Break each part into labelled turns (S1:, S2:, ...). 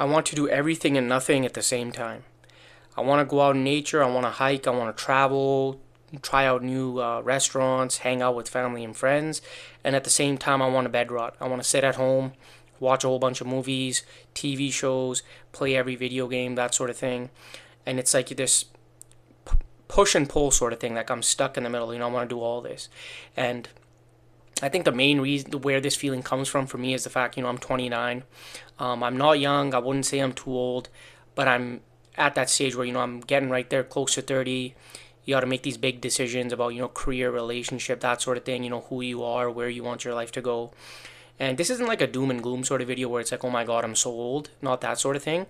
S1: I want to do everything and nothing at the same time. I want to go out in nature. I want to hike. I want to travel, try out new restaurants, hang out with family and friends. And at the same time, I want to bed rot. I want to sit at home, watch a whole bunch of movies, TV shows, play every video game, that sort of thing. And it's like this push and pull sort of thing. Like I'm stuck in the middle. I want to do all this. And I think the main reason where this feeling comes from for me is the fact, I'm 29. I'm not young. I wouldn't say I'm too old, but I'm at that stage where, I'm getting right there close to 30. You got to make these big decisions about, career, relationship, that sort of thing, who you are, where you want your life to go. And this isn't like a doom and gloom sort of video where it's like, oh my God, I'm so old. Not that sort of thing.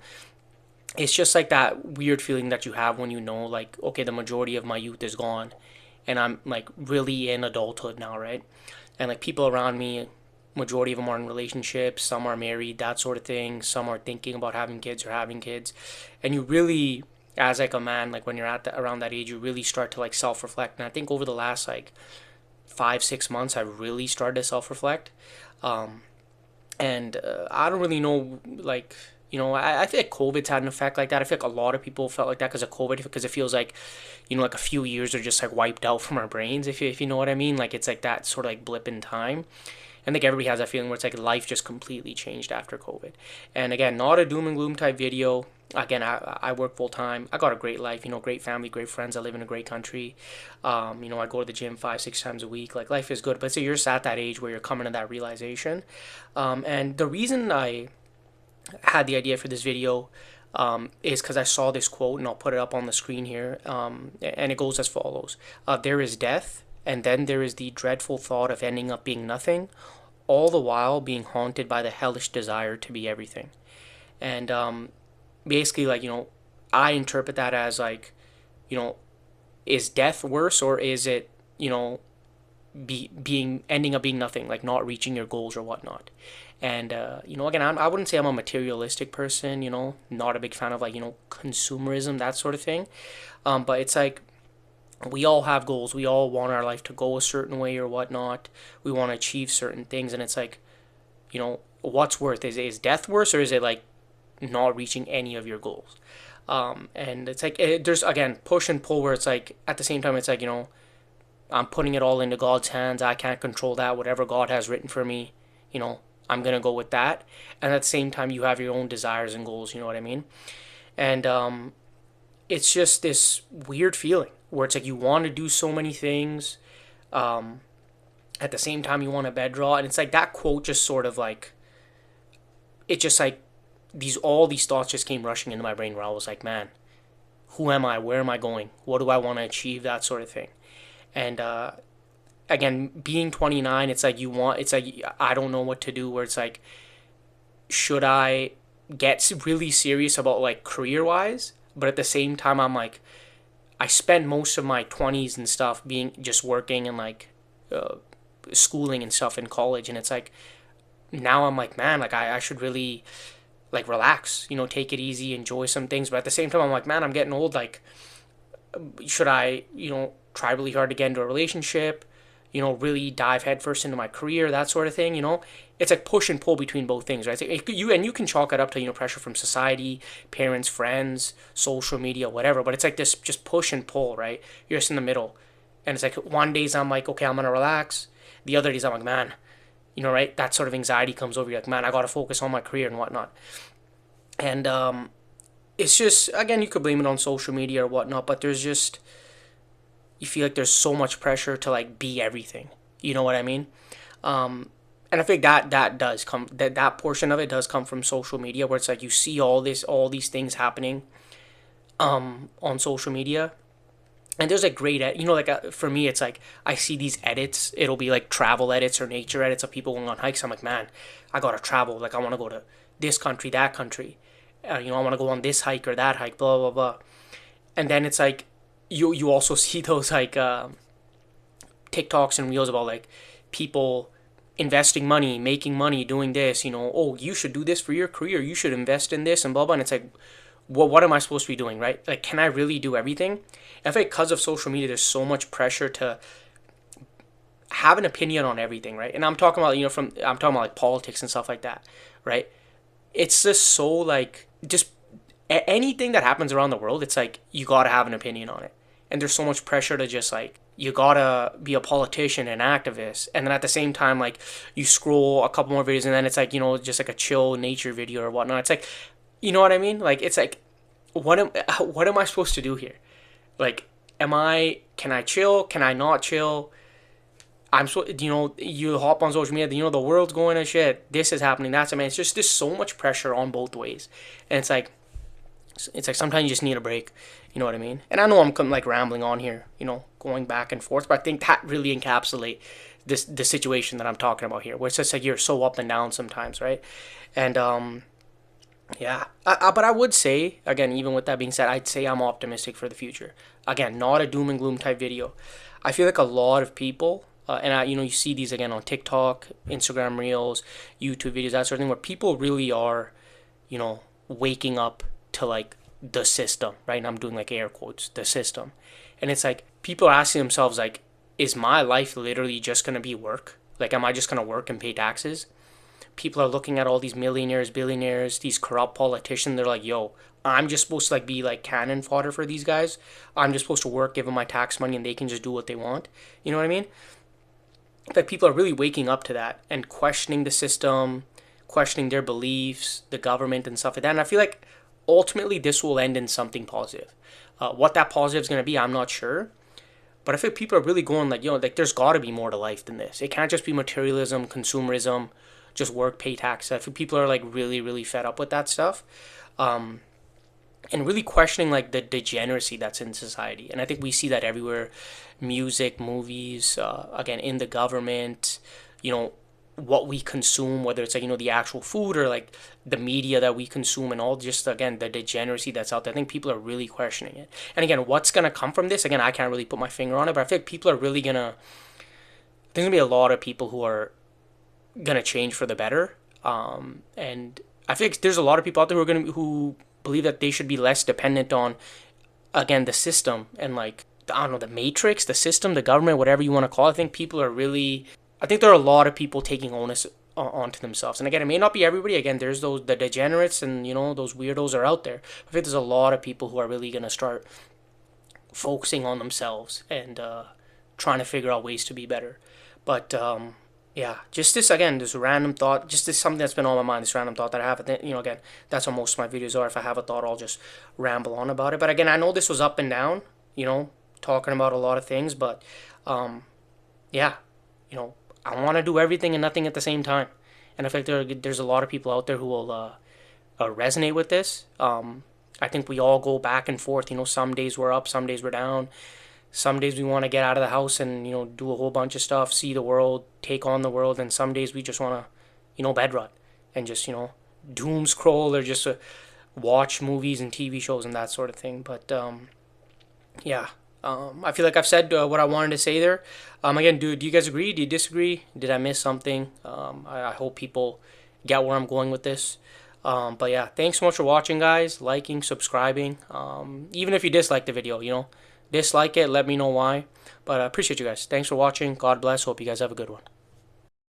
S1: It's just like that weird feeling that you have when like, okay, the majority of my youth is gone and I'm like really in adulthood now, right? And like people around me, majority of them are in relationships, some are married, that sort of thing, some are thinking about having kids or having kids. And you really, as like a man, like when you're around that age, you really start to like self-reflect. And I think over the last like 5 6 months, I really started to self-reflect. um, and I don't really know, like, I feel like COVID's had an effect like that. I feel like a lot of people felt like that because of COVID, because it feels like, like a few years are just like wiped out from our brains, if you know what I mean. Like it's like that sort of like blip in time. I think everybody has that feeling where it's like life just completely changed after COVID. And again, not a doom and gloom type video. Again, I work full time. I got a great life, great family, great friends. I live in a great country. I go to the gym 5 6 times a week. Like life is good. But so you're just at that age where you're coming to that realization. And the reason I had the idea for this video is because I saw this quote, and I'll put it up on the screen here. And it goes as follows: There is death, and then there is the dreadful thought of ending up being nothing, all the while being haunted by the hellish desire to be everything. And basically, like, I interpret that as like, you know, is death worse, or is it, being ending up being nothing, like not reaching your goals or whatnot. And again, I wouldn't say I'm a materialistic person, not a big fan of like, consumerism, that sort of thing. But it's like we all have goals. We all want our life to go a certain way or whatnot. We want to achieve certain things, and it's like, what's worth? Is death worse, or is it like not reaching any of your goals? And it's like there's again push and pull, where it's like at the same time it's like, I'm putting it all into God's hands. I can't control that. Whatever God has written for me, I'm gonna go with that. And at the same time, you have your own desires and goals. You know what I mean? And it's just this weird feeling where it's like you want to do so many things. Um, at the same time, you want to bed draw, and it's like that quote just sort of like it just like all these thoughts just came rushing into my brain, where I was like, man, who am I? Where am I going? What do I want to achieve? That sort of thing. And again, being 29, it's like I don't know what to do, where it's like, should I get really serious about like career wise? But at the same time, I'm like, I spent most of my 20s and stuff being just working and like uh, schooling and stuff in college. And it's like, now I'm like, man, like I should really like relax, take it easy, enjoy some things. But at the same time, I'm like, man, I'm getting old. Like, should I, try really hard to get into a relationship, really dive headfirst into my career, that sort of thing. It's like push and pull between both things, right? It's like you can chalk it up to, pressure from society, parents, friends, social media, whatever. But it's like this just push and pull, right? You're just in the middle. And it's like one days I'm like, okay, I'm going to relax. The other days I'm like, man, right? That sort of anxiety comes over you, like, man, I got to focus on my career and whatnot. And it's just, again, you could blame it on social media or whatnot, but you feel like there's so much pressure to like be everything. You know what I mean? And I think that does come, that portion of it does come from social media, where it's like you see all these things happening on social media. And there's like great like for me, it's like I see these edits. It'll be like travel edits or nature edits of people going on hikes. I'm like, man, I gotta travel. Like I want to go to this country, that country. I want to go on this hike or that hike, blah blah blah. And then it's like you also see those like TikToks and reels about like people investing money, making money, doing this. Oh, you should do this for your career. You should invest in this and blah blah. And it's like, what am I supposed to be doing, right? Like, can I really do everything? And I think because of social media, there's so much pressure to have an opinion on everything, right? And I'm talking about, I'm talking about like politics and stuff like that, right? it's just so like just anything that happens around the world, it's like you gotta have an opinion on it, and there's so much pressure to just like you gotta be a politician and activist, and then at the same time like you scroll a couple more videos and then it's like just like a chill nature video or whatnot. It's like you know what I mean? Like it's like what am what am I supposed to do here? Like can I chill? Can I not chill? I'm so you hop on social media, the world's going to shit. This is happening. That's I mean, it's just there's so much pressure on both ways, and it's like sometimes you just need a break. You know what I mean? And I know I'm like rambling on here, going back and forth, but I think that really encapsulate the situation that I'm talking about here, where it's just like you're so up and down sometimes, right? And yeah, but I would say again, even with that being said, I'd say I'm optimistic for the future. Again, not a doom and gloom type video. I feel like a lot of people, and you see these again on TikTok, Instagram Reels, YouTube videos, that sort of thing, where people really are, waking up to like the system, right? And I'm doing like air quotes, the system, and it's like people are asking themselves like, is my life literally just gonna be work? Like, am I just gonna work and pay taxes? People are looking at all these millionaires, billionaires, these corrupt politicians. They're like, yo, I'm just supposed to like be like cannon fodder for these guys. I'm just supposed to work, give them my tax money, and they can just do what they want. You know what I mean? That people are really waking up to that and questioning the system, questioning their beliefs, the government, and stuff like that. And I feel like ultimately this will end in something positive. What that positive is going to be, I'm not sure. But I feel people are really going like, like there's got to be more to life than this. It can't just be materialism, consumerism, just work, pay taxes. I feel people are like really, really fed up with that stuff. And really questioning like the degeneracy that's in society. And I think we see that everywhere. Music, movies, again, in the government, what we consume, whether it's like, the actual food or like the media that we consume and all just, again, the degeneracy that's out there. I think people are really questioning it. And again, what's going to come from this? Again, I can't really put my finger on it, but I feel like people are really there's going to be a lot of people who are going to change for the better. And I feel like there's a lot of people out there who believe that they should be less dependent on, again, the system and like, I don't know, the matrix, the system, the government, whatever you want to call it. I think there are a lot of people taking onus onto themselves. And again, it may not be everybody. Again, there's the degenerates and, those weirdos are out there. I think there's a lot of people who are really going to start focusing on themselves and trying to figure out ways to be better. But yeah, just this random thought, just this something that's been on my mind, this random thought that I have. Again, that's what most of my videos are. If I have a thought, I'll just ramble on about it. But again, I know this was up and down, talking about a lot of things, but yeah, I want to do everything and nothing at the same time. And I think there's a lot of people out there who will resonate with this. I think we all go back and forth. Some days we're up, some days we're down. Some days we want to get out of the house and, do a whole bunch of stuff, see the world, take on the world. And some days we just want to, bed rot and just, doom scroll or just watch movies and TV shows and that sort of thing. But yeah, I feel like I've said what I wanted to say there. Again, do you guys agree? Do you disagree? Did I miss something? I hope people get where I'm going with this. But yeah, thanks so much for watching, guys. Liking, subscribing. Even if you dislike the video, dislike it. Let me know why. But I appreciate you guys. Thanks for watching. God bless. Hope you guys have a good one.